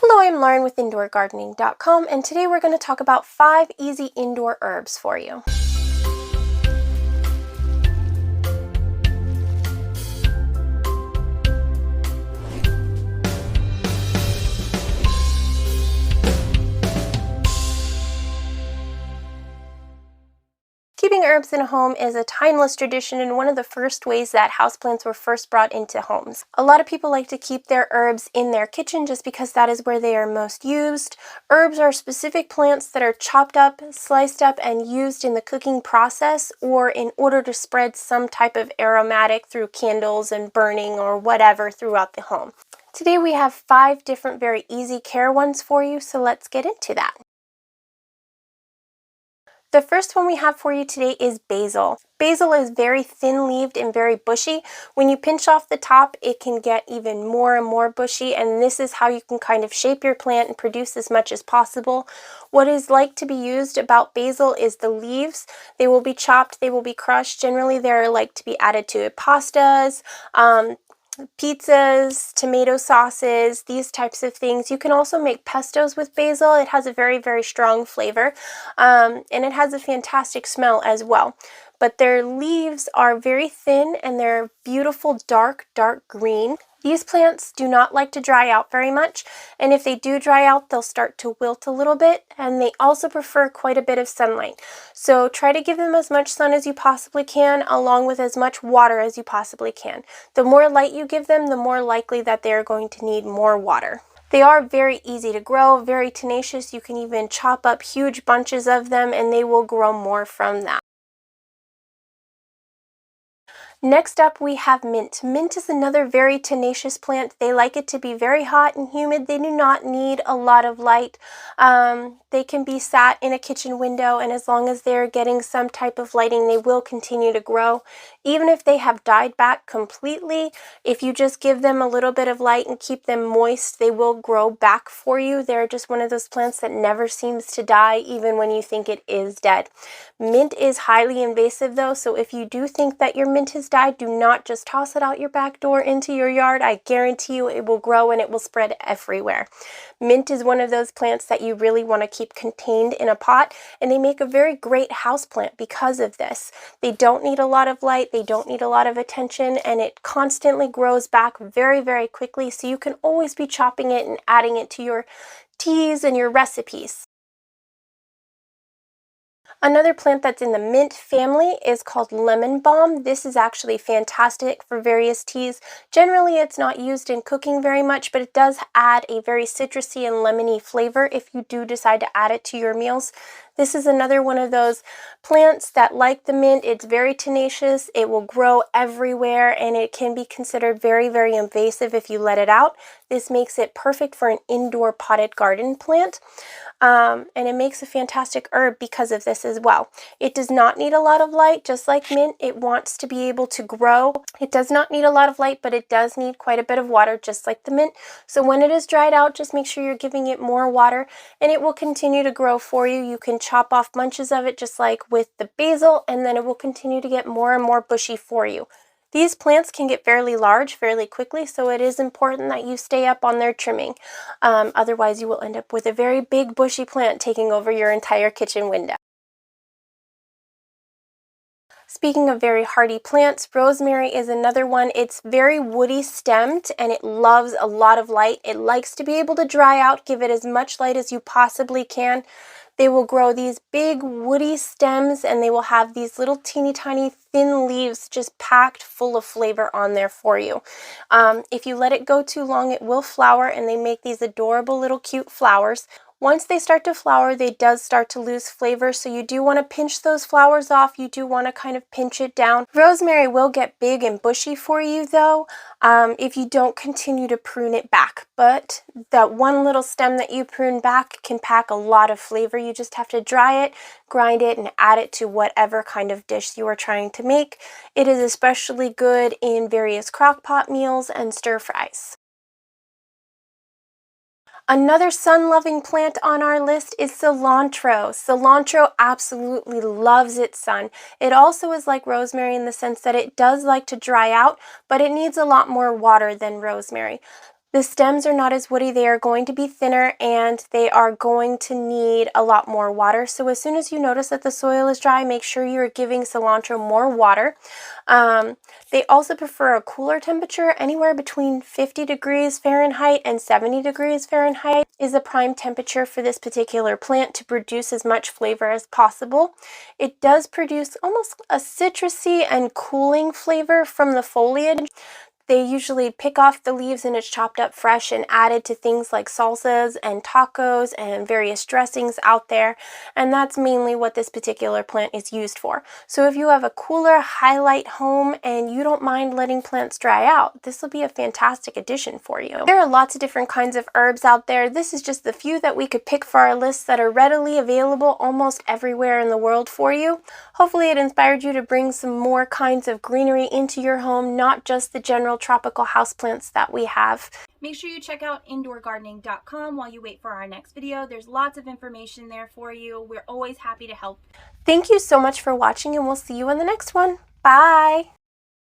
Hello, I'm Lauren with IndoorGardening.com, and today we're going to talk about 5 easy indoor herbs for you. Keeping herbs in a home is a timeless tradition and one of the first ways that houseplants were first brought into homes. A lot of people like to keep their herbs in their kitchen just because that is where they are most used. Herbs are specific plants that are chopped up, sliced up, and used in the cooking process or in order to spread some type of aromatic through candles and burning or whatever throughout the home. Today we have 5 different very easy care ones for you, so let's get into that. The first one we have for you today is basil. Basil is very thin-leaved and very bushy. When you pinch off the top, it can get even more and more bushy, and this is how you can kind of shape your plant and produce as much as possible. What is like to be used about basil is the leaves. They will be chopped, they will be crushed. Generally, they're like to be added to pastas, pizzas, tomato sauces, these types of things. You can also make pestos with basil. It has a very, very strong flavor, and it has a fantastic smell as well. But their leaves are very thin and they're beautiful dark green. These plants do not like to dry out very much, and if they do dry out, they'll start to wilt a little bit, and they also prefer quite a bit of sunlight. So try to give them as much sun as you possibly can, along with as much water as you possibly can. The more light you give them, the more likely that they're going to need more water. They are very easy to grow, very tenacious. You can even chop up huge bunches of them, and they will grow more from that. Next up, we have mint. Mint is another very tenacious plant. They like it to be very hot and humid. They do not need a lot of light. They can be sat in a kitchen window, and as long as they're getting some type of lighting, they will continue to grow. Even if they have died back completely, if you just give them a little bit of light and keep them moist, they will grow back for you. They're just one of those plants that never seems to die, even when you think it is dead. Mint is highly invasive though, so if you do think that your mint has died, do not just toss it out your back door into your yard. I guarantee you it will grow and it will spread everywhere. Mint is one of those plants that you really want to keep contained in a pot, and they make a very great house plant because of this. They don't need a lot of light, they don't need a lot of attention, and it constantly grows back very, very quickly, so you can always be chopping it and adding it to your teas and your recipes. Another plant that's in the mint family is called lemon balm. This is actually fantastic for various teas. Generally, it's not used in cooking very much, but it does add a very citrusy and lemony flavor if you do decide to add it to your meals. This is another one of those plants that, like the mint, it's very tenacious, it will grow everywhere, and it can be considered very, very invasive if you let it out. This makes it perfect for an indoor potted garden plant, and it makes a fantastic herb because of this as well. It does not need a lot of light, just like mint. It wants to be able to grow. It does not need a lot of light, but it does need quite a bit of water, just like the mint. So when it is dried out, just make sure you're giving it more water, and it will continue to grow for you. You can chop off bunches of it just like with the basil, and then it will continue to get more and more bushy for you. These plants can get fairly large fairly quickly, so it is important that you stay up on their trimming. Otherwise, you will end up with a very big bushy plant taking over your entire kitchen window. Speaking of very hardy plants, rosemary is another one. It's very woody stemmed and it loves a lot of light. It likes to be able to dry out. Give it as much light as you possibly can. They will grow these big woody stems, and they will have these little teeny tiny thin leaves just packed full of flavor on there for you. If you let it go too long, it will flower, and they make these adorable little cute flowers. Once they start to flower, they does start to lose flavor, so you do want to pinch those flowers off. You do want to kind of pinch it down. Rosemary will get big and bushy for you though, if you don't continue to prune it back. But that one little stem that you prune back can pack a lot of flavor. You just have to dry it, grind it, and add it to whatever kind of dish you are trying to make. It is especially good in various crock pot meals and stir fries. Another sun-loving plant on our list is cilantro. Cilantro absolutely loves its sun. It also is like rosemary in the sense that it does like to dry out, but it needs a lot more water than rosemary. The stems are not as woody, they are going to be thinner, and they are going to need a lot more water. So as soon as you notice that the soil is dry, make sure you're giving cilantro more water. They also prefer a cooler temperature. Anywhere between 50 degrees Fahrenheit and 70 degrees Fahrenheit is the prime temperature for this particular plant to produce as much flavor as possible. It does produce almost a citrusy and cooling flavor from the foliage. They usually pick off the leaves and it's chopped up fresh and added to things like salsas and tacos and various dressings out there. And that's mainly what this particular plant is used for. So if you have a cooler, highlight home and you don't mind letting plants dry out, this will be a fantastic addition for you. There are lots of different kinds of herbs out there. This is just the few that we could pick for our list that are readily available almost everywhere in the world for you. Hopefully it inspired you to bring some more kinds of greenery into your home, not just the general tropical houseplants that we have. Make sure you check out indoorgardening.com while you wait for our next video. There's lots of information there for you. We're always happy to help. Thank you so much for watching, and we'll see you in the next one. Bye!